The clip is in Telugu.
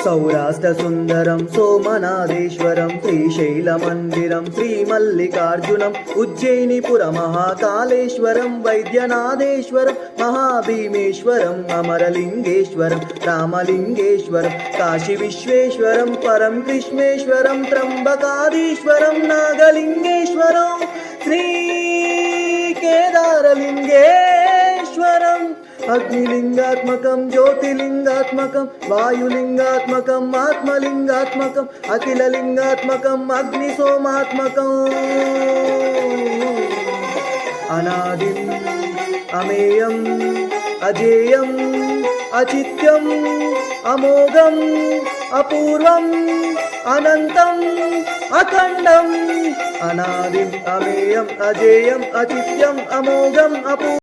సౌరాష్ట్ర సుందరం సోమనాథేశ్వరం శ్రీశైలమందిరం శ్రీమల్లికార్జునం ఉజ్జయినిపుర మహాకాళేశ్వరం వైద్యనాథేశ్వరం మహాభీమేశ్వరం అమరలింగేశ్వరం రామలింగేశ్వరం కాశీ విశ్వేశ్వరం పరం కృష్ణేశ్వరం త్రంబకాదీశ్వరం నాగలింగేశ్వరం శ్రీ కేదారలింగేశ్వరం అగ్నిలింగాత్మకం జ్యోతిలింగాత్మకం వాయులింగాత్మకం ఆత్మలింగాత్మకం అఖిలలింగాత్మకం అగ్నిసోమాత్మకం అనాదిం అమేయం అజేయం అచిత్యం అమోఘం అపూర్వం అనంతం అఖండం అనాదిం అమేయం అజేయం అచిత్యం అమోఘం అపూర్వం